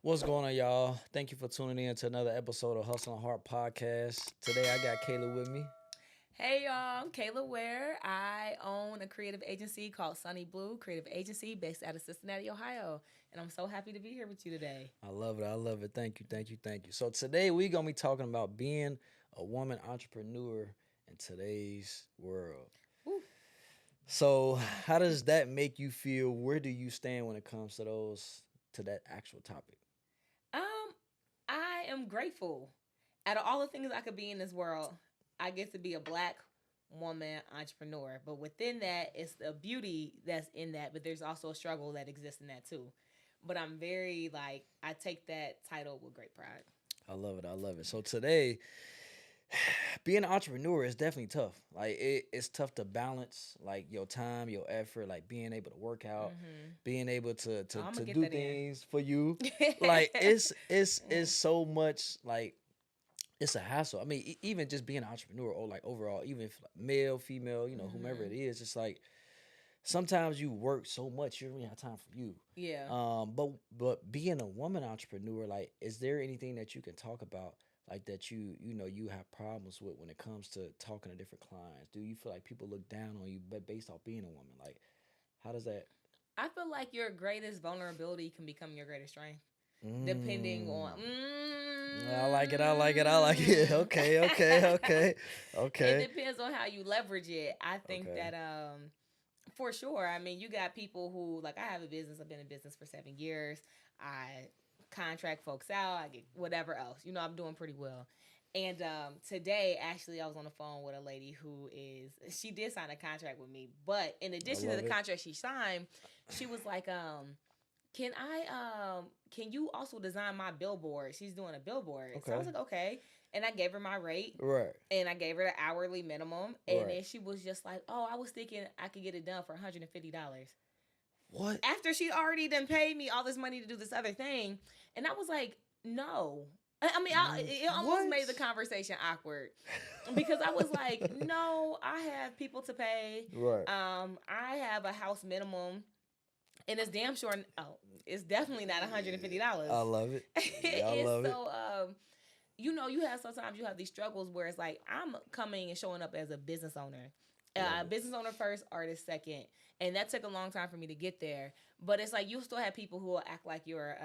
What's going on, y'all? Thank you for tuning in to another episode of Hustle and Heart Podcast. Today I got Kayla with me. Hey y'all, I'm Kayla Ware. I own a creative agency called Sunny Blue Creative Agency based out of Cincinnati, Ohio. And I'm so happy to be here with you today. I love it. I love it. Thank you. Thank you. Thank you. So today we're going to be talking about being a woman entrepreneur in today's world. Woo. So how does that make you feel? Where do you stand when it comes to that actual topic? I am grateful. Out of all the things I could be in this world, I get to be a black woman entrepreneur. But within that, it's the beauty that's in that, but there's also a struggle that exists in that too. But I'm very I take that title with great pride. I love it. I love it. So today, being an entrepreneur is definitely tough. It's tough to balance your time, your effort, being able to work out, being able to do things for you. It's so much it's a hassle. I mean, even just being an entrepreneur or overall, even if male, female, whomever it is, it's sometimes you work so much you don't even have time for you. Yeah. But being a woman entrepreneur, is there anything that you can talk about that you have problems with when it comes to talking to different clients? Do you feel like people look down on you based off being a woman? How does that? I feel like your greatest vulnerability can become your greatest strength. Depending on I like it. Okay. It depends on how you leverage it. I think that for sure. I mean, you got people who I have a business. I've been in business for 7 years. I contract folks out. I get whatever else. I'm doing pretty well. And today, actually, I was on the phone with a lady she did sign a contract with me. But in addition to the contract she signed, she was like, can you also design my billboard? She's doing a billboard. Okay. So I was like, okay. And I gave her my rate. Right. And I gave her the hourly minimum. And then she was just like, oh, I was thinking I could get it done for $150. What? After she already done paid me all this money to do this other thing. And I was like, no. I mean, it almost made the conversation awkward because I was like, no, I have people to pay. Right. I have a house minimum. And it's damn sure. Oh, it's definitely not $150. I love it. I love it. So, sometimes you have these struggles where it's I'm coming and showing up as a business owner. Business owner first, artist second. And that took a long time for me to get there. But it's you still have people who will act like you're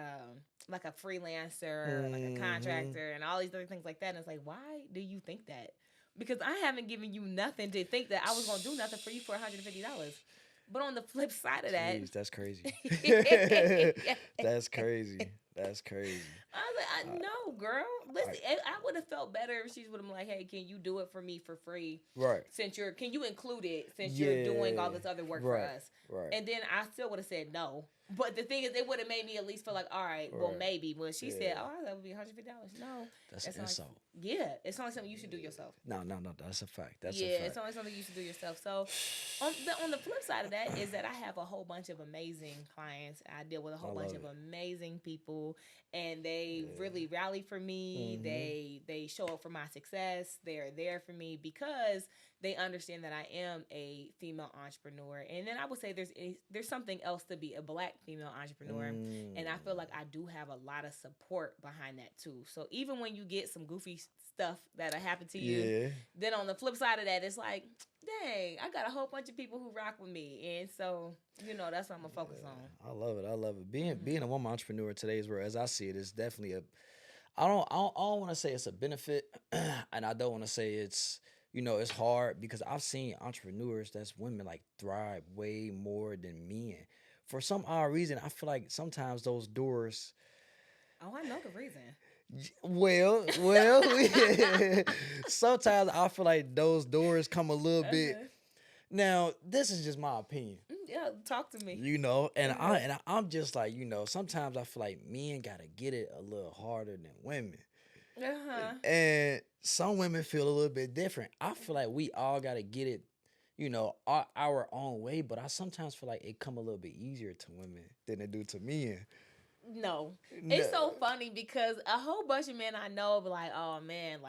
like a freelancer, like a contractor, and all these other things like that. And it's why do you think that? Because I haven't given you nothing to think that I was going to do nothing for you for $150. But on the flip side of that... Jeez, that's crazy. That's crazy. That's crazy. I was like, no, girl. Listen, I would have felt better if she would have been like, hey, can you do it for me for free? Right. Can you include it since you're doing all this other work for us? Right. And then I still would have said no. But the thing is, it would have made me at least feel like, all right, well, maybe. When she said, oh, that would be $150. No. That's an insult. It's only something you should do yourself. No. That's a fact. It's only something you should do yourself. So on the flip side of that is that I have a whole bunch of amazing clients. I deal with a whole bunch of amazing people, and they really rally for me. Mm-hmm. They show up for my success. They're there for me because they understand that I am a female entrepreneur. And then I would say there's something else to be a black female entrepreneur. And I feel like I do have a lot of support behind that too. So even when you get some goofy stuff that'll happen to you, then on the flip side of that, it's dang, I got a whole bunch of people who rock with me. And so, that's what I'm going to focus on. I love it. Being a woman entrepreneur in today's world, as I see it, is definitely I don't want to say it's a benefit, and I don't want to say it's, it's hard, because I've seen entrepreneurs that's women thrive way more than men. For some odd reason, I feel like sometimes those doors. Oh, I know the reason. Well, sometimes I feel like those doors come a little bit. Now, this is just my opinion. Yeah, talk to me. And I'm just sometimes I feel like men gotta get it a little harder than women. And some women feel a little bit different. I feel like we all gotta get it, our own way. But I sometimes feel like it come a little bit easier to women than it do to men. No. It's so funny because a whole bunch of men I know be like, oh man,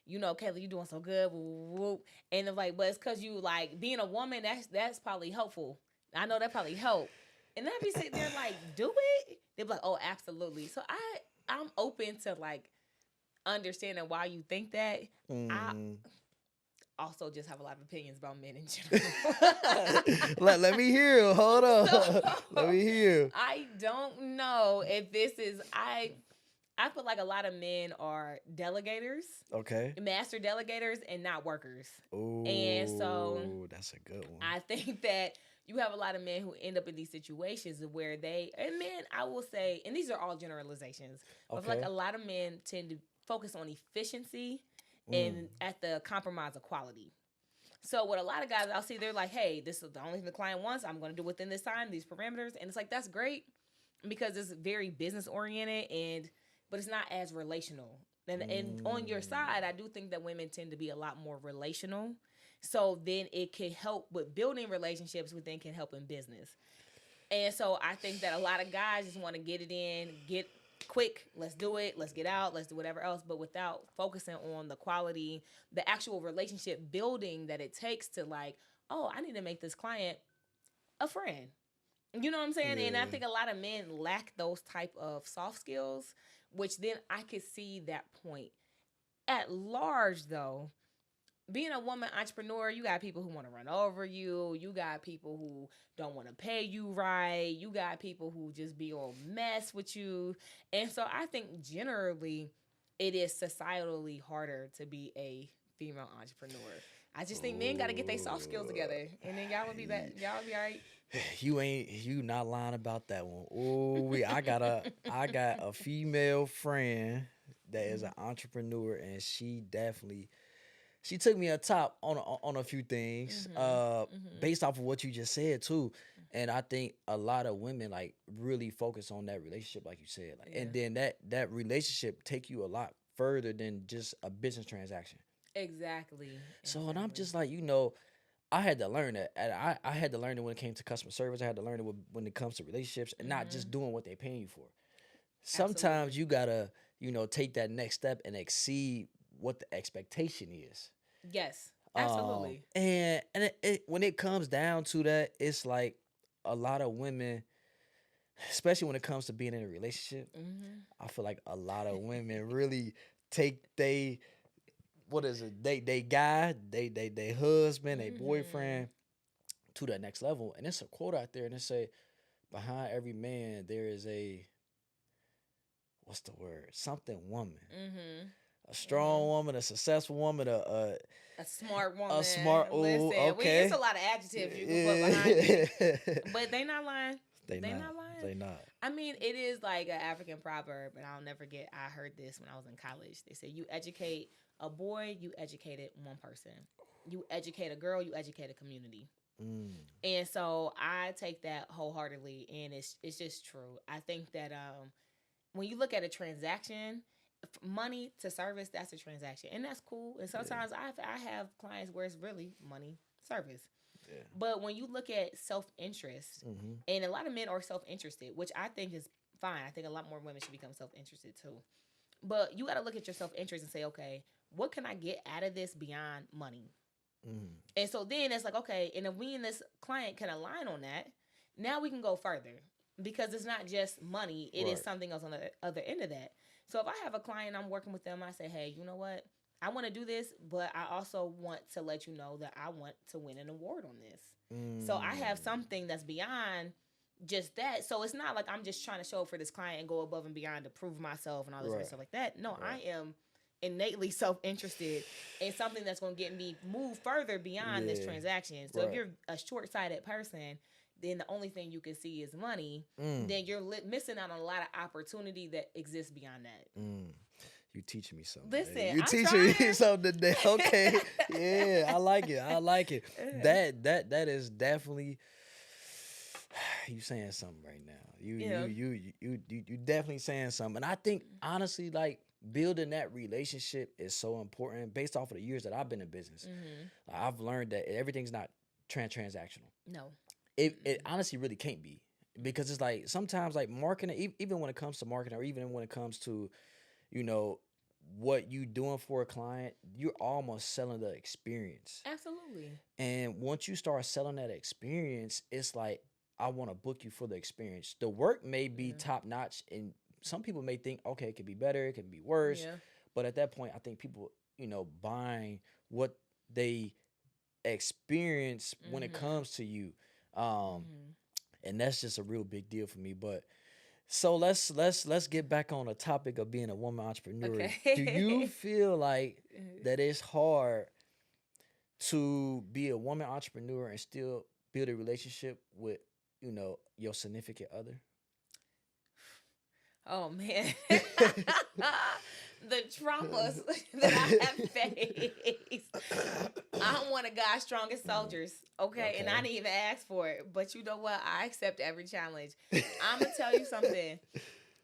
Kayla, you doing so good. Whoop, whoop. And they're like, but it's because you like being a woman. That's probably helpful. I know that probably helped. And then I be sitting there like, do it? They be like, oh, absolutely. So I'm open to like understanding why you think that. I also just have a lot of opinions about men in general. let me hear. Hold on. So, Let me hear. I don't know if this is I feel like a lot of men are delegators, Okay. master delegators, and not workers. Oh, And so that's a good one. I think that you have a lot of men who end up in these situations where and men, I will say, and these are all generalizations, but I feel like a lot of men tend to focus on efficiency and at the compromise of quality. So what a lot of guys I'll see, they're like, hey, this is the only thing the client wants. I'm going to do within this time, these parameters. And it's like, that's great because it's very business oriented but it's not as relational. And on your side, I do think that women tend to be a lot more relational. So then it can help with building relationships, but then can help in business. And so I think that a lot of guys just want to get it in, get quick, let's do it, let's get out, let's do whatever else, but without focusing on the quality, the actual relationship building that it takes to like, oh, I need to make this client a friend. You know what I'm saying? Yeah. And I think a lot of men lack those type of soft skills, which then I could see that point. At large, though, being a woman entrepreneur, you got people who want to run over you. You got people who don't want to pay you right. You got people who just be all mess with you. And so I think generally it is societally harder to be a female entrepreneur. I just think men got to get their soft skills together, and then y'all will be back. Y'all will be all right. You not lying about that one. Oh, I got a female friend that is an entrepreneur, and she took me up top on a few things, based off of what you just said too. And I think a lot of women like really focus on that relationship, like you said, like, and then that relationship take you a lot further than just a business transaction. Exactly. So, and I'm just like, I had to learn that. And I had to learn it when it came to customer service. I had to learn it when it comes to relationships and not just doing what they're paying you for. Sometimes you gotta, take that next step and exceed what the expectation is. Yes, absolutely. And when it comes down to that, it's like a lot of women, especially when it comes to being in a relationship, I feel like a lot of women really take they guy, they husband, they boyfriend to that next level. And it's a quote out there and it say, behind every man there is a, what's the word? Something woman. A strong woman, a successful woman, a smart woman. A smart, listen, okay. It's a lot of adjectives you can put behind it. But they not lying. They not lying. They not. I mean, it is like an African proverb, and I'll never forget. I heard this when I was in college. They say, you educate a boy, you educated one person. You educate a girl, you educate a community. And so I take that wholeheartedly, and it's just true. I think that when you look at a transaction, money to service, that's a transaction, and that's cool. And sometimes I have clients where it's really money service. Yeah. But when you look at self-interest, and a lot of men are self-interested, which I think is fine. I think a lot more women should become self-interested too. But you got to look at your self-interest and say, okay, what can I get out of this beyond money? And so then it's like, okay, and if me and this client can align on that, now we can go further because it's not just money. It is something else on the other end of that. So if I have a client, I'm working with them, I say, hey, you know what? I want to do this, but I also want to let you know that I want to win an award on this. So I have something that's beyond just that. So it's not like I'm just trying to show up for this client and go above and beyond to prove myself and all this stuff like that. No, I am innately self-interested in something that's going to get me move further beyond this transaction. So if you're a short-sighted person, then the only thing you can see is money, then you're missing out on a lot of opportunity that exists beyond that. You teaching me something. Listen, you teaching me something today. Okay. Yeah, I like it. I like it. That is definitely, you saying something right now. You definitely saying something. And I think honestly, like, building that relationship is so important based off of the years that I've been in business. I've learned that everything's not transactional. No. It honestly really can't be, because it's like sometimes like marketing, even when it comes to marketing, or even when it comes to, what you doing for a client, you're almost selling the experience. Absolutely. And once you start selling that experience, it's like, I want to book you for the experience. The work may be Yeah. top notch, and some people may think, okay, it could be better, it could be worse. Yeah. But at that point, I think people, buying what they experience when it Mhm. comes to you. Um, Mhm. and that's just a real big deal for me. But so let's get back on the topic of being a woman entrepreneur. Do you Okay. feel like that it's hard to be a woman entrepreneur and still build a relationship with, your significant other? Oh man. The traumas that I have faced. I'm one of God's strongest soldiers, okay? And I Okay. didn't even ask for it. But you know what? I accept every challenge. I'm going to tell you something.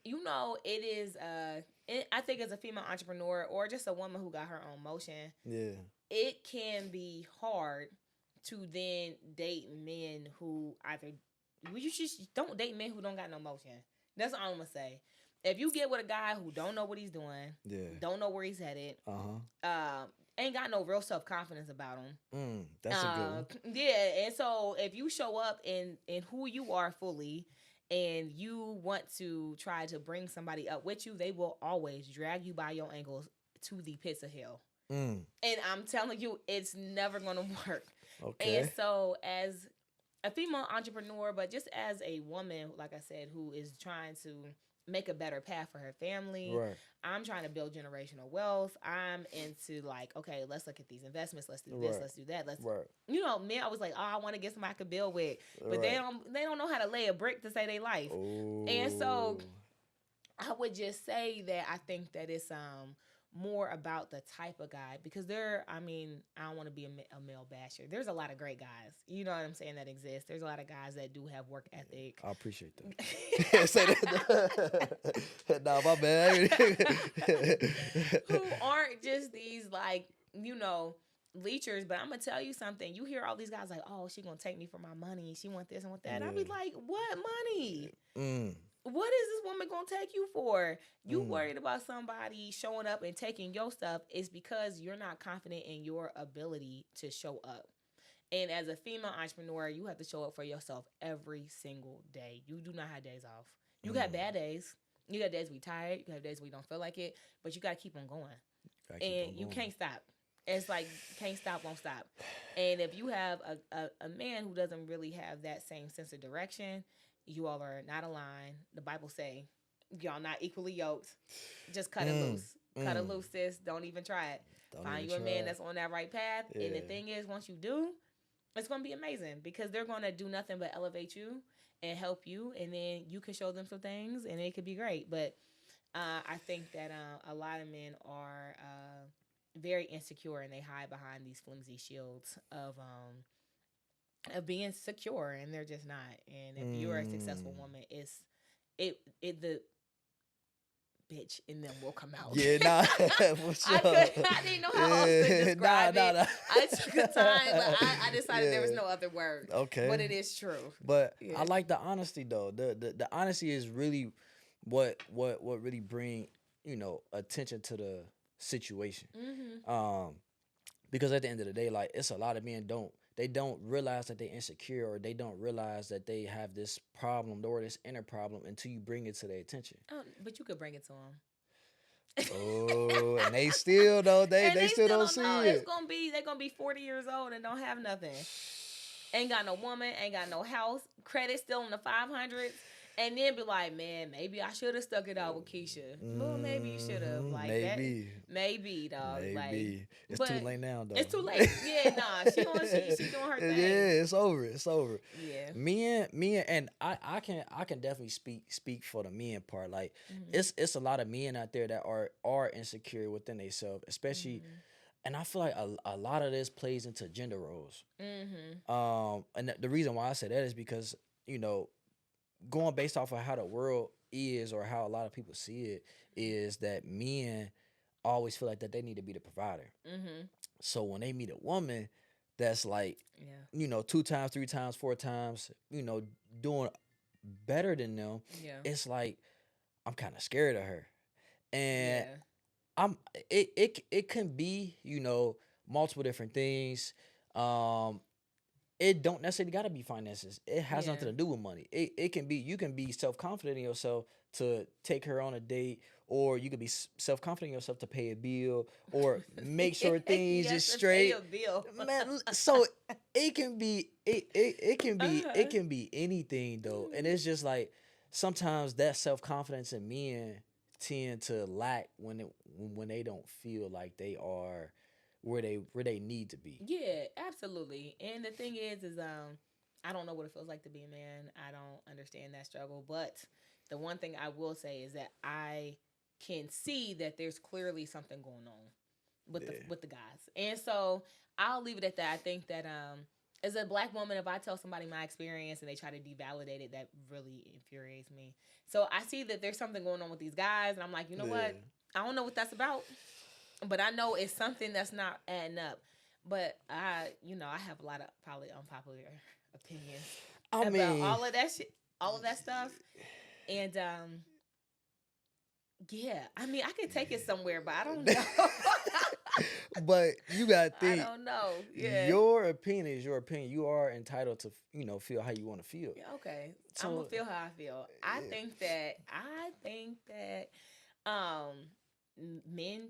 It is, I think as a female entrepreneur or just a woman who got her own motion, Yeah. it can be hard to then date men who either, well, you just don't date men who don't got no motion. That's all I'm gonna say. If you get with a guy who don't know what he's doing, Yeah. don't know where he's headed, Uh-huh. ain't got no real self confidence about him. That's a good one. Yeah, and so if you show up in who you are fully, and you want to try to bring somebody up with you, they will always drag you by your ankles to the pits of hell. Mm. And I'm telling you, it's never gonna work. And Okay. so, as a female entrepreneur, but just as a woman, like I said, who is trying to make a better path for her family, Right. I'm trying to build generational wealth. I'm into like, okay, let's look at these investments. Let's do this. Right. Let's do that. Let's, Right. me, I was like, oh, I want to get somebody I could build with, but Right. they don't know how to lay a brick to save their life. And so Oh. I would just say that I think that it's more about the type of guy, because I don't want to be a male basher. There's a lot of great guys, you know what I'm saying, that exist. There's a lot of guys that do have work ethic. I appreciate that. Say that. Nah, my bad. Who aren't just these like, leechers. But I'm gonna tell you something. You hear all these guys like, oh, she gonna take me for my money. She want this and want that. Yeah. I'll be like, what money? Mm. What is this woman gonna take you for? You Mm. worried about somebody showing up and taking your stuff is because you're not confident in your ability to show up. And as a female entrepreneur, you have to show up for yourself every single day. You do not have days off. You got bad days. You got days we tired. You got days we don't feel like it. But you gotta keep on going. And you can't stop. It's like can't stop, won't stop. And if you have a man who doesn't really have that same sense of direction, you all are not aligned. The Bible say y'all not equally yoked. Just cut it loose. Cut it loose, sis. Don't even try it. Find you a man that's on that right path. Yeah. And the thing is, once you do, it's going to be amazing, because they're going to do nothing but elevate you and help you. And then you can show them some things and it could be great. But I think that a lot of men are very insecure, and they hide behind these flimsy shields of being secure, and they're just not. And if you're a successful woman, the bitch in them will come out. Yeah, nah, for sure. I didn't know how else to describe it. Nah. I took the time, but I decided there was no other word. Okay. But it is true. But Yeah. I like the honesty though. The honesty is really what really bring, attention to the situation. Because at the end of the day, like, it's a lot of men don't realize that they're insecure, or they don't realize that they have this problem or this inner problem until you bring it to their attention. But you could bring it to them. Oh, and they still though they still don't see it. They're gonna be 40 years old and don't have nothing. Ain't got no woman, ain't got no house, credit still in the 500s. And then be like, man, maybe I should have stuck it out with Keisha. Well, maybe you should have. Like maybe. That. Maybe, dog. Maybe. Like, it's too late now, though. It's too late. Yeah, nah. She doing her thing. Yeah, it's over. It's over. Yeah. Me and I can definitely speak for the men part. Like, it's a lot of men out there that are insecure within themselves, especially. And I feel like a lot of this plays into gender roles. And the reason why I say that is because, going based off of how the world is, or how a lot of people see it, is that men always feel like that they need to be the provider. So when they meet a woman that's like, 2 times, 3 times, 4 times, doing better than them, it's like, I'm kind of scared of her. And I'm it can be, multiple different things. Um it don't necessarily got to be finances. It has Yeah. nothing to do with money. It can be, you can be self-confident in yourself to take her on a date, or you could be self-confident in yourself to pay a bill or make sure things Yes, is to pay straight. a bill. Man, so it Uh-huh. can be anything though. And it's just like sometimes that self-confidence in men tend to lack when they don't feel like they are where they need to be. Yeah, absolutely. And the thing is I don't know what it feels like to be a man. I don't understand that struggle, but the one thing I will say is that I can see that there's clearly something going on Yeah. with the guys. And so I'll leave it at that. I think that as a black woman, if I tell somebody my experience and they try to devalidate it, that really infuriates me. So I see that there's something going on with these guys, and I'm like, you know Yeah. what? I don't know what that's about, but I know it's something that's not adding up. But I have a lot of probably unpopular opinions I about mean, all of that shit, all of that stuff. And yeah, I mean, I could take it somewhere, but I don't know. but you gotta I think don't know. Yeah. your opinion is your opinion. You are entitled to feel how you want to feel. Yeah, okay. I'm gonna So feel how I feel. yeah. I think that men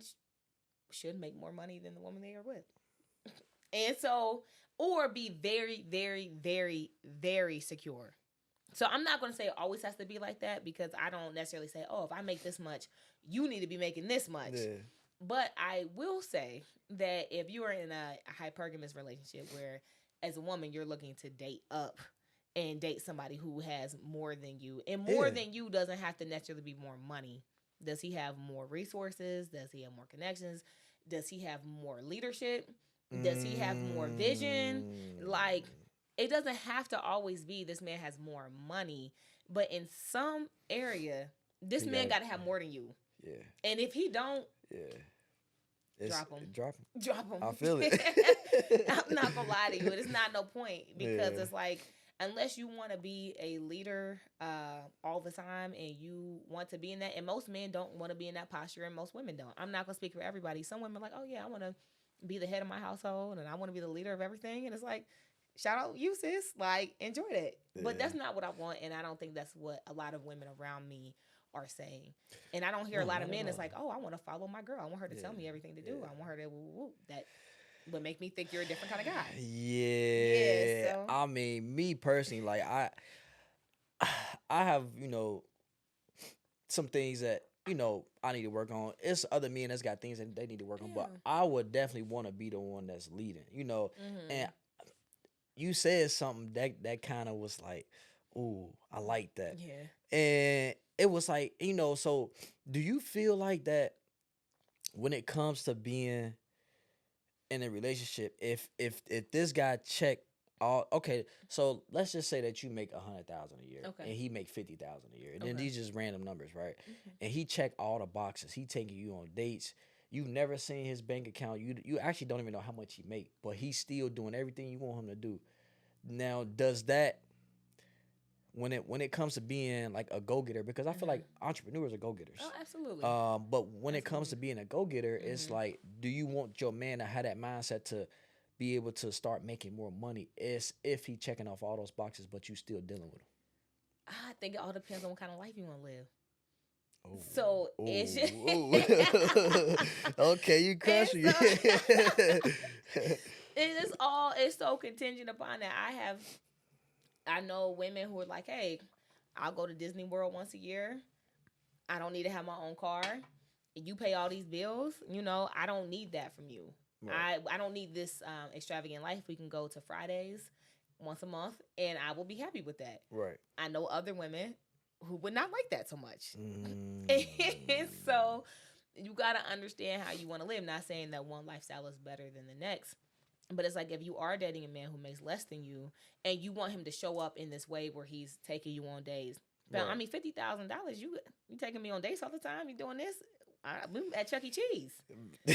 should make more money than the woman they are with. And so, or be very, very, very, very secure. So I'm not going to say it always has to be like that, because I don't necessarily say, oh, if I make this much, you need to be making this much. Yeah. But I will say that if you are in a hypergamous relationship where, as a woman, you're looking to date up and date somebody who has more than you, and more Yeah. than you doesn't have to necessarily be more money. Does he have more resources? Does he have more connections? Does he have more leadership? Does he have more vision? Like, it doesn't have to always be this man has more money, but in some area, this He man got got- to have more than you. Yeah. And if he don't, Yeah. drop him. Drop him. Drop him. I feel it. I'm not gonna lie to you. It's not no point, because Yeah. it's like, unless you want to be a leader all the time and you want to be in that, and most men don't want to be in that posture, and most women don't. I'm not gonna speak for everybody. Some women are like, oh yeah, I want to be the head of my household and I want to be the leader of everything, and it's like, shout out you, sis. Like, enjoy that. But that's not what I want, and I don't think that's what a lot of women around me are saying. And I don't hear a lot of men that's like, oh, I want to follow my girl. I want her to tell me everything to do. I want her to that would make me think you're a different kind of guy. Yeah. So. I mean, me personally, like I have, some things that, I need to work on. It's other men that's got things that they need to work on, but I would definitely want to be the one that's leading, and you said something that kind of was like, ooh, I like that. Yeah. And it was like, so do you feel like that when it comes to being in a relationship, if this guy check all, okay, so let's just say that you make 100,000 a year, Okay. and he make 50,000 a year, and then Okay. these just random numbers, right? And he check all the boxes. He taking you on dates. You've never seen his bank account. You actually don't even know how much he make, but he's still doing everything you want him to do. Now, does that, when it comes to being like a go-getter, because I feel like entrepreneurs are go-getters. Oh, absolutely. But when it comes to being a go-getter, it's like, do you want your man to have that mindset to be able to start making more money as if he checking off all those boxes, but you still dealing with him? I think it all depends on what kind of life you want to live. Ooh, So it's just okay, you crush me. it's so contingent upon that. I know women who are like, hey, I'll go to Disney World once a year. I don't need to have my own car. You pay all these bills. I don't need that from you. Right. I don't need this extravagant life. We can go to Fridays once a month, and I will be happy with that. Right. I know other women who would not like that so much. And so you got to understand how you want to live. Not saying that one lifestyle is better than the next. But it's like, if you are dating a man who makes less than you and you want him to show up in this way where he's taking you on dates. But right. I mean, $50,000, you taking me on dates all the time? You doing this? We at Chuck E. Cheese.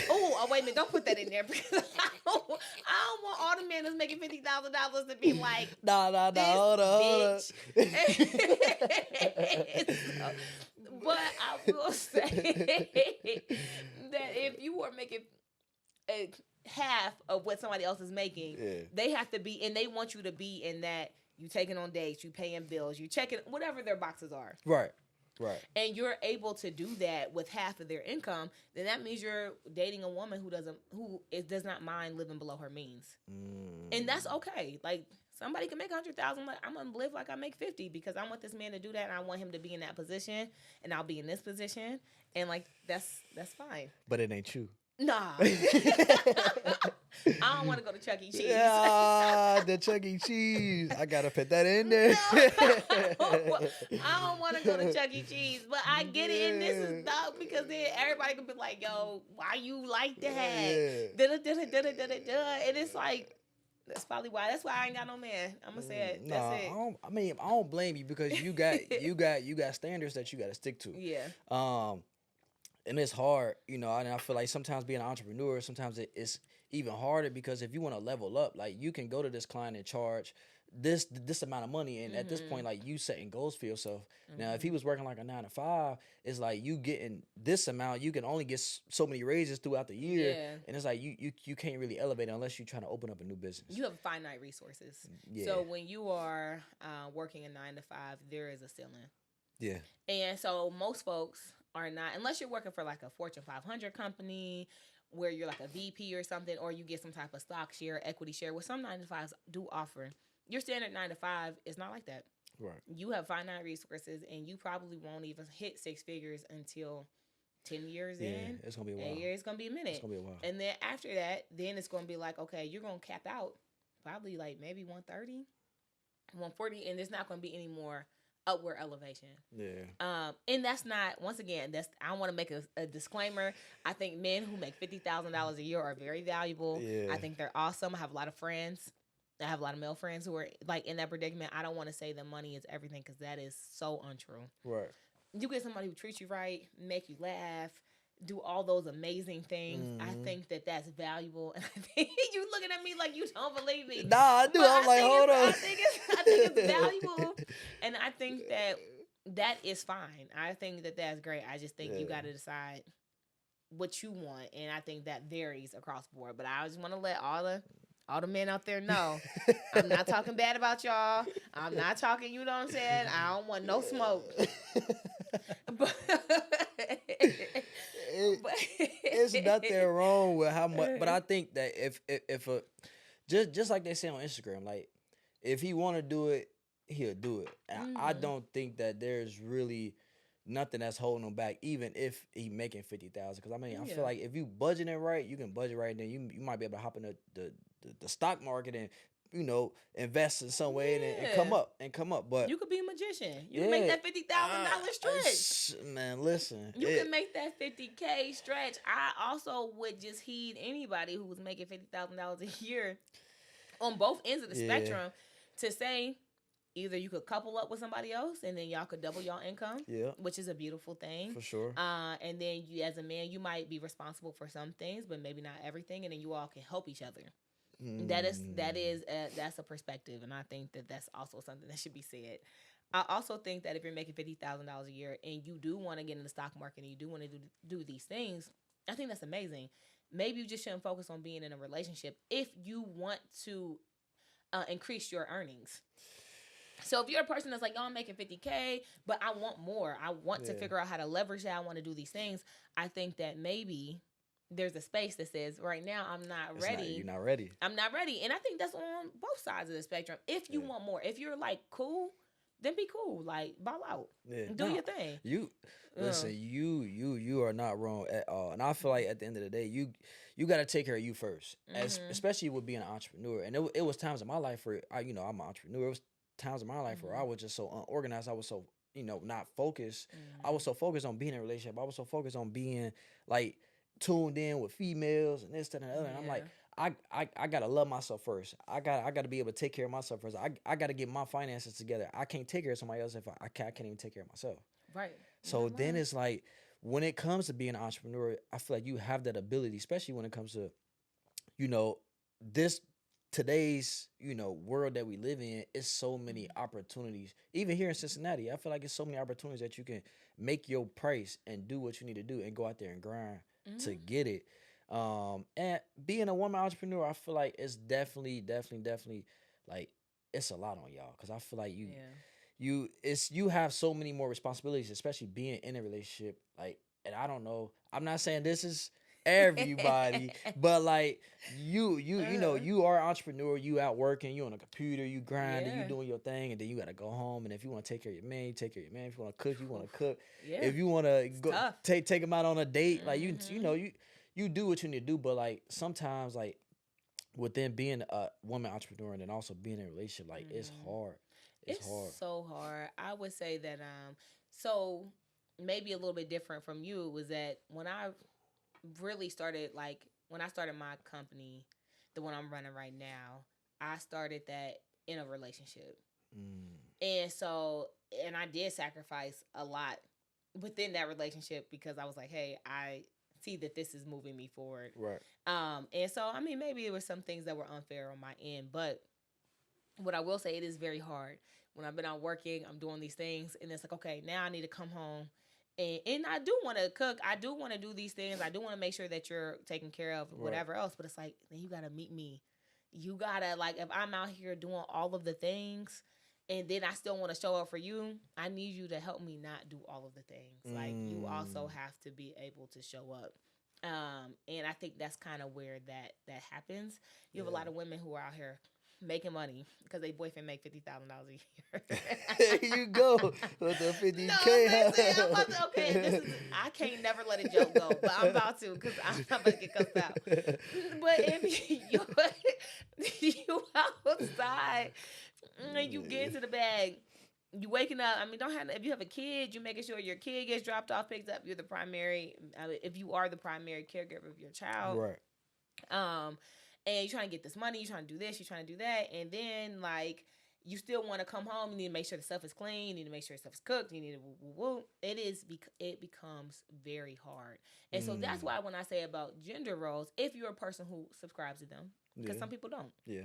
Oh, wait a minute. Don't put that in there, because I don't want all the men that's making $50,000 to be like, nah, hold on. But I will say you are making half of what somebody else is making, they have to be, and they want you to be in that. You taking on dates, you paying bills, you checking whatever their boxes are. Right. Right. And you're able to do that with half of their income, then that means you're dating a woman who does not mind living below her means. And that's okay. Like, somebody can make 100,000. Like, I'm gonna live like I make 50 because I want this man to do that, and I want him to be in that position, and I'll be in this position, and like that's fine. But it ain't you. Nah. I don't want to go to Chuck E. Cheese. The Chuck E. Cheese. I gotta put that in there. No, I don't want to go to Chuck E. Cheese, but I get it. And this is dope because then everybody can be like, "Yo, why you like that?" And it's like, that's probably why. That's why I ain't got no man. I'm gonna say it. That's it. I don't blame you because you got standards that you got to stick to. Yeah. And it's hard, and I feel like sometimes being an entrepreneur, sometimes it's even harder because if you want to level up, like you can go to this client and charge this amount of money, and at this point, like you setting goals for yourself. Now, if he was working like a 9 to 5, it's like you getting this amount, you can only get so many raises throughout the year, and it's like you can't really elevate unless you're trying to open up a new business. You have finite resources. So when you are working a 9 to 5, there is a ceiling. Yeah. And so most folks are not, unless you're working for like a Fortune 500 company where you're like a VP or something, or you get some type of stock share, equity share, what some 9 to 5s do offer. Your standard 9 to 5 is not like that. Right. You have finite resources, and you probably won't even hit 6 figures until 10 years in. It's gonna be a while. It's gonna be a minute. It's gonna be a while. And then after that, then it's gonna be like, okay, you're gonna cap out probably like maybe 130, 140, and there's not gonna be any more upward elevation. Yeah. And that's not, once again, I want to make a disclaimer. I think men who make $50,000 a year are very valuable. Yeah. I think they're awesome. I have a lot of friends. I have a lot of male friends who are like in that predicament. I don't want to say that money is everything because that is so untrue. Right. You get somebody who treats you right, make you laugh, do all those amazing things. I think that that's valuable. And I think you looking at me like you don't believe me. Nah, I do. I'm like, hold on. I think it's valuable, and I think that is fine. I think that that's great. I just think you got to decide what you want, and I think that varies across the board. But I just want to let all the men out there know, I'm not talking bad about y'all. I'm not talking, you know what I'm saying? I don't want no smoke. But it's nothing wrong with how much, but I think that if just like they say on Instagram, like if he want to do it, he'll do it. And I don't think that there's really nothing that's holding him back, even if he making 50,000. Because I feel like if you budgeting right, you can budget right, and then you might be able to hop in the stock market and invest in some way and come up. But you could be a magician. You can make that $50,000 stretch. Man, listen. You can make that $50K stretch. I also would just heed anybody who was making $50,000 a year on both ends of the spectrum to say either you could couple up with somebody else and then y'all could double your income, which is a beautiful thing. For sure. And then you, as a man, you might be responsible for some things, but maybe not everything, and then you all can help each other. That's a perspective, and I think that that's also something that should be said. I also think that if you're making $50,000 a year and you do want to get in the stock market and you do want to do these things, I think that's amazing. Maybe you just shouldn't focus on being in a relationship if you want to increase your earnings. So if you're a person that's like, yo, I'm making $50K, but I want more. I want to figure out how to leverage that. I want to do these things. I think that maybe there's a space that says, right now, I'm not ready. You're not ready. I'm not ready. And I think that's on both sides of the spectrum. If you want more, if you're like cool, then be cool. Like, ball out. Do your thing. Listen, you are not wrong at all. And I feel like at the end of the day, you got to take care of you first, especially with being an entrepreneur. And it was times in my life where, I'm an entrepreneur. It was times in my life where I was just so unorganized. I was so, not focused. I was so focused on being in a relationship. I was so focused on being, like, tuned in with females and this, that, and the other. And I'm like, I gotta love myself first. I gotta be able to take care of myself first. I gotta get my finances together. I can't take care of somebody else if I can't even take care of myself. Right. So then it's like, when it comes to being an entrepreneur, I feel like you have that ability, especially when it comes to, today's world that we live in. Is so many opportunities. Even here in Cincinnati, I feel like it's so many opportunities that you can make your price and do what you need to do and go out there and grind to get it. And being a woman entrepreneur, I feel like it's definitely like it's a lot on y'all because I feel like Yeah. you have so many more responsibilities, especially being in a relationship. Like, and I don't know, I'm not saying this is everybody, but like you are an entrepreneur, you out working, you on a computer, you grinding, you Yeah. doing your thing, and then you gotta go home. And if you want to take care of your man, you take care of your man. If you want to cook, you want to Oof. cook. Yeah. If you want to It's go tough. take him out on a date, like Mm-hmm. you do what you need to do. But like sometimes like within being a woman entrepreneur and then also being in a relationship, like it's Mm-hmm. hard. It's It's hard. so hard. I would say that so maybe a little bit different from you was that when I really started, like when I started my company, the one I'm running right now, I started that in a relationship. Mm, And so, and I did sacrifice a lot within that relationship because I was like, hey, I see that this is moving me forward. right. And so, I mean, maybe there were some things that were unfair on my end, but what I will say, it is very hard. When I've been out working, I'm doing these things, and it's like, okay, now I need to come home. And I do want to cook. I do want to do these things. I do want to make sure that you're taken care of, Right. whatever else. But it's like, then you got to meet me. You got to, like, if I'm out here doing all of the things and then I still want to show up for you, I need you to help me not do all of the things. Like, you also Mm, have to be able to show up. And I think that's kind of where that happens. You have a yeah. lot of women who are out here making money because they boyfriend make $50,000 a year. There you go with the No, 50K. listen, I'm about to. Okay, this is. I can't never let a joke go, but I'm about to because I'm about to get cussed out. But if you outside and you get into the bag, you waking up. I mean, don't have if you have a kid, you making sure your kid gets dropped off, picked up. You're the primary. If you are the primary caregiver of your child, Right. um, and you're trying to get this money, you're trying to do this, you're trying to do that, and then like you still want to come home. You need to make sure the stuff is clean. You need to make sure the stuff is cooked. You need to woo woo woo. It becomes very hard, and so that's Mm, why when I say about gender roles, if you're a person who subscribes to them, because yeah. some people don't, Yeah.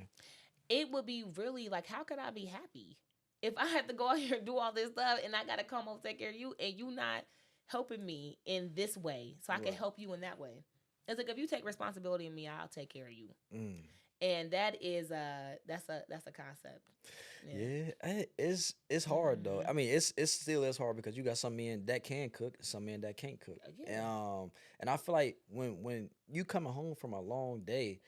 it would be really like, how could I be happy if I had to go out here and do all this stuff and I got to come home take care of you and you not helping me in this way so I can Right. help you in that way. It's like if you take responsibility in me, I'll take care of you. Mm. And that is that's a concept. Yeah. Yeah, it's hard though. Mm-hmm. I mean, it's still is hard because you got some men that can cook, some men that can't cook. Yeah. And I feel like when you coming home from a long day,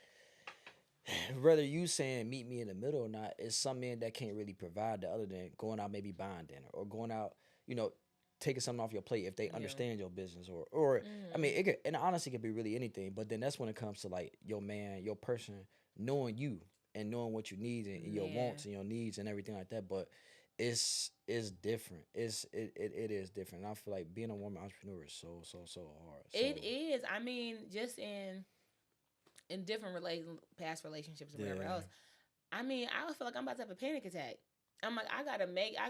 whether you saying meet me in the middle or not, it's some men that can't really provide that other than going out maybe buying dinner or going out, you know, taking something off your plate if they Yeah. understand your business or I Mm-hmm. mean it could, and honestly it could be really anything, but then that's when it comes to like your man, your person knowing you and knowing what you need and your wants Man. and your needs and everything like that. But it's different. It is different. And I feel like being a woman entrepreneur is so hard. It So is. I mean, just in different past relationships or whatever yeah. else. I mean, I feel like I'm about to have a panic attack. I'm like, I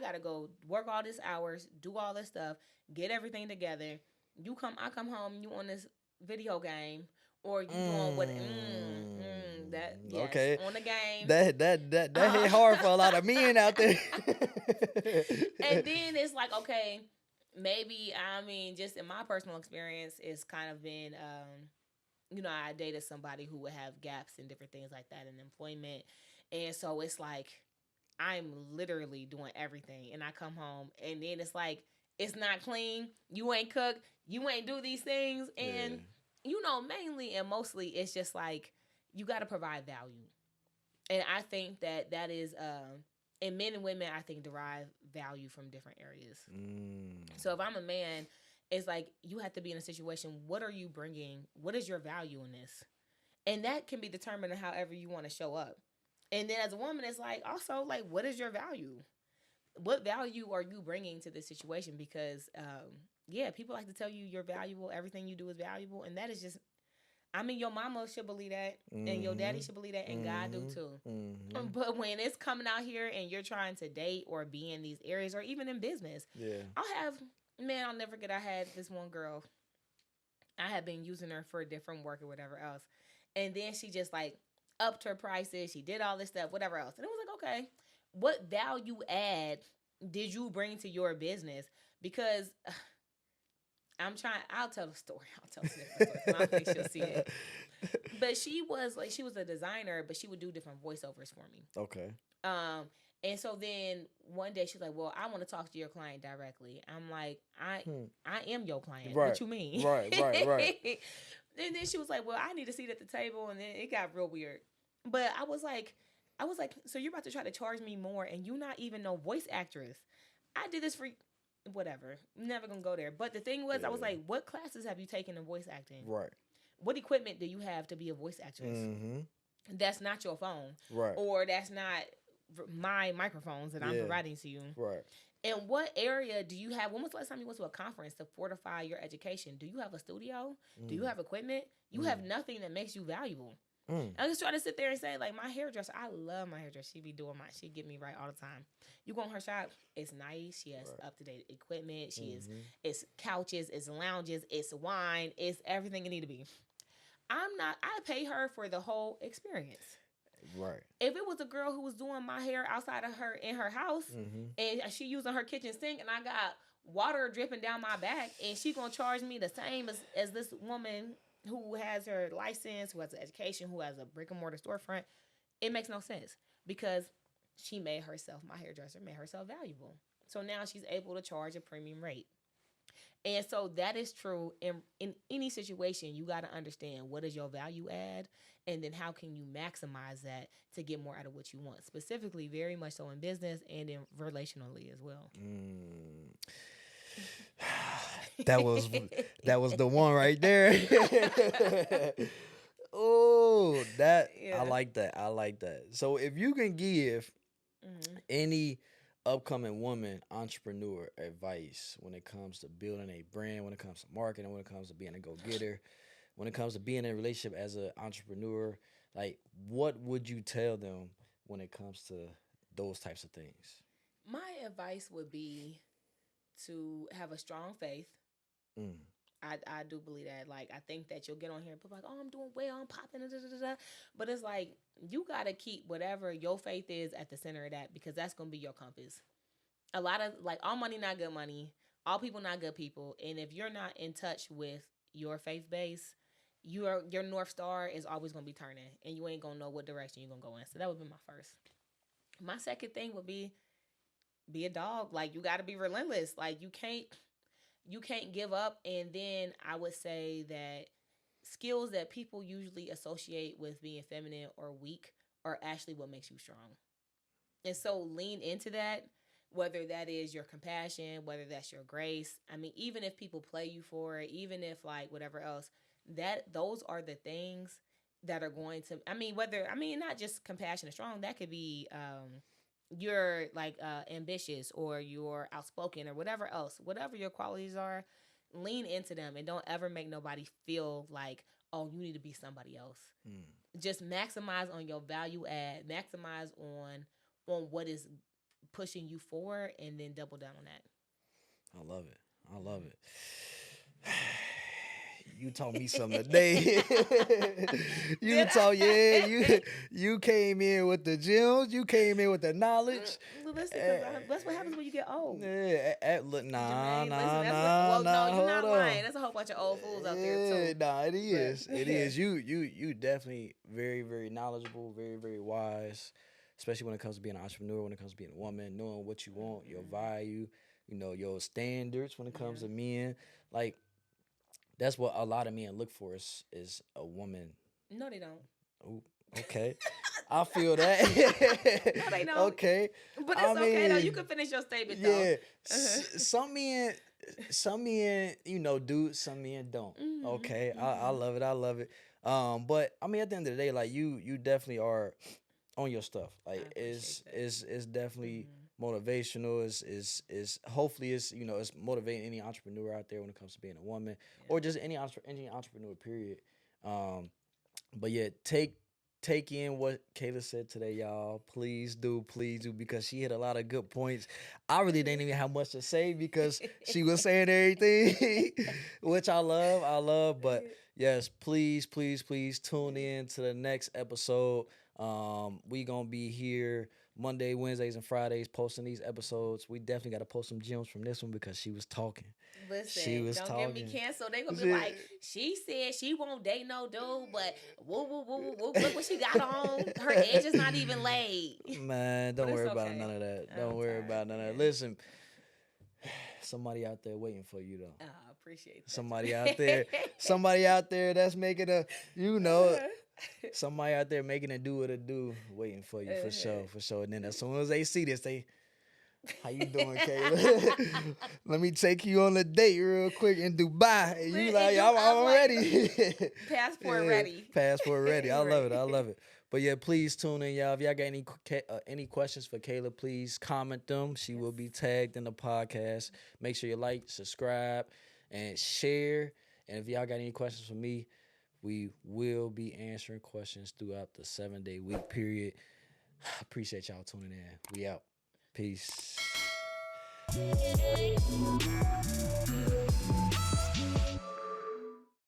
gotta go work all these hours, do all this stuff, get everything together. I come home, you on this video game, or you doing what? That yes, Okay. on the game. That Uh, hit hard for a lot of men out there. and then it's like, okay, maybe I mean, just in my personal experience, it's kind of been, I dated somebody who would have gaps and different things like that in employment, and so it's like I'm literally doing everything, and I come home, and then it's like it's not clean. You ain't cook. You ain't do these things, Yeah. and mainly and mostly, it's just like you got to provide value, and I think that is, and men and women, I think derive value from different areas. Mm. So if I'm a man, it's like you have to be in a situation. What are you bringing? What is your value in this? And that can be determined in however you want to show up. And then as a woman, it's like also like what is your value? What value are you bringing to this situation? Because yeah, people like to tell you you're valuable. Everything you do is valuable, and that is just. I mean, your mama should believe that, and your daddy Mhm. should believe that, and God do Mhm. too. Mhm. But when it's coming out here and you're trying to date or be in these areas or even in business, Yeah. I'll never forget. I had this one girl. I had been using her for different work or whatever else, and then she just like upped her prices. She did all this stuff, whatever else, and it was like, okay, what value add did you bring to your business? Because I'm trying. I'll tell the story. I'll tell the story. 'Cause I don't think she'll see it. But she was a designer, but she would do different voiceovers for me. Okay. Um, and so then one day she's like, "Well, I want to talk to your client directly." I'm like, Hmm. I am your client. Right. What you mean?" Right. And then she was like, "Well, I need a seat at the table," and then it got real weird. But I was like, "So you're about to try to charge me more, and you not even no voice actress? I did this for whatever. Never gonna go there." But the thing was, I was Yeah. like, "What classes have you taken in voice acting? Right. What equipment do you have to be a voice actress? Mm-hmm. That's not your phone, Right. or that's not my microphones that I'm Yeah. providing to you. Right. And what area do you have? When was the last time you went to a conference to fortify your education? Do you have a studio? Do you have equipment? You have nothing that makes you valuable." I just try to sit there and say, like, my hairdresser, I love my hairdresser. She be doing she get me right all the time. You go in her shop, it's nice. She has up to date equipment. It's couches, it's lounges, it's wine, it's everything it need to be. I pay her for the whole experience. Right. If it was a girl who was doing my hair outside of her in her house and she using her kitchen sink and I got water dripping down my back and she gonna charge me the same as this woman who has her license, who has an education, who has a brick and mortar storefront, it makes no sense because she made herself, my hairdresser made herself valuable. So now she's able to charge a premium rate. And so that is true in any situation. You got to understand what is your value add, and then how can you maximize that to get more out of what you want. Specifically, very much so in business and in relationally as well. That was the one right there. Oh, that Yeah. I like that. I like that. So if you can give any upcoming woman entrepreneur advice when it comes to building a brand, when it comes to marketing, when it comes to being a go-getter, when it comes to being in a relationship as an entrepreneur, like what would you tell them when it comes to those types of things? My advice would be to have a strong faith. Mm. I do believe that. Like, I think that you'll get on here and people like, "Oh, I'm doing well, I'm popping," da, da, da, da. But it's like, you got to keep whatever your faith is at the center of that because that's going to be your compass. A lot of, like, all money, not good money. All people, not good people. And if you're not in touch with your faith base, your North Star is always going to be turning and you ain't going to know what direction you're going to go in. So that would be my first. My second thing would be a dog. Like, you got to be relentless. Like, you can't give up. And then I would say that skills that people usually associate with being feminine or weak are actually what makes you strong. And so lean into that, whether that is your compassion, whether that's your grace. I mean, even if people play you for it, even if like whatever else, those are the things that are going to, not just compassion and strong, that could be you're like ambitious or you're outspoken or whatever else, whatever your qualities are, lean into them and don't ever make nobody feel like, oh, you need to be somebody else. Just maximize on your value add, maximize on what is pushing you forward, and then double down on that. I love it. I love it. You taught me something today. You came in with the gems. You came in with the knowledge. Listen, that's what happens when you get old. Yeah, look, nah. No, you're not lying. There's a whole bunch of old fools out there too. Nah, it is. It is. You definitely very, very knowledgeable, very, very wise, especially when it comes to being an entrepreneur, when it comes to being a woman, knowing what you want, your value, your standards when it comes to men. Like, that's what a lot of men look for is a woman. No, they don't. Oh, okay. I feel that. No, they don't. Okay. But it's okay though. You can finish your statement though. Yeah. Some men, do. Some men don't. Okay. I love it. I love it. But I mean, at the end of the day, like you definitely are on your stuff. Like it's definitely motivational. Is hopefully it's motivating any entrepreneur out there when it comes to being a woman or just any entrepreneur period. But yeah, take in what Kayla said today, y'all. Please do, because she hit a lot of good points. I really didn't even have much to say because she was saying everything, which I love. But yes, please tune in to the next episode. We gonna be here Monday, Wednesdays, and Fridays posting these episodes. We definitely got to post some gems from this one because she was talking. Listen, don't get me canceled. They gonna be like, she said she won't date no dude, but woo woo woo woo woo. Look what she got on. Her edge is not even laid. Man, don't worry about none of that. Don't worry about none of that. Listen, somebody out there waiting for you though. I appreciate that. Somebody out there that's making a, somebody out there making a do what it do, waiting for you for sure. And then as soon as they see this, they, how you doing, Kayla? Let me take you on a date real quick in Dubai. And you like, I'm ready. Passport ready. Passport ready. I love it. But yeah, please tune in, y'all. If y'all got any questions for Kayla, please comment them. She will be tagged in the podcast. Make sure you like, subscribe, and share. And if y'all got any questions for me, we will be answering questions throughout the 7-day week period. Appreciate y'all tuning in. We out. Peace.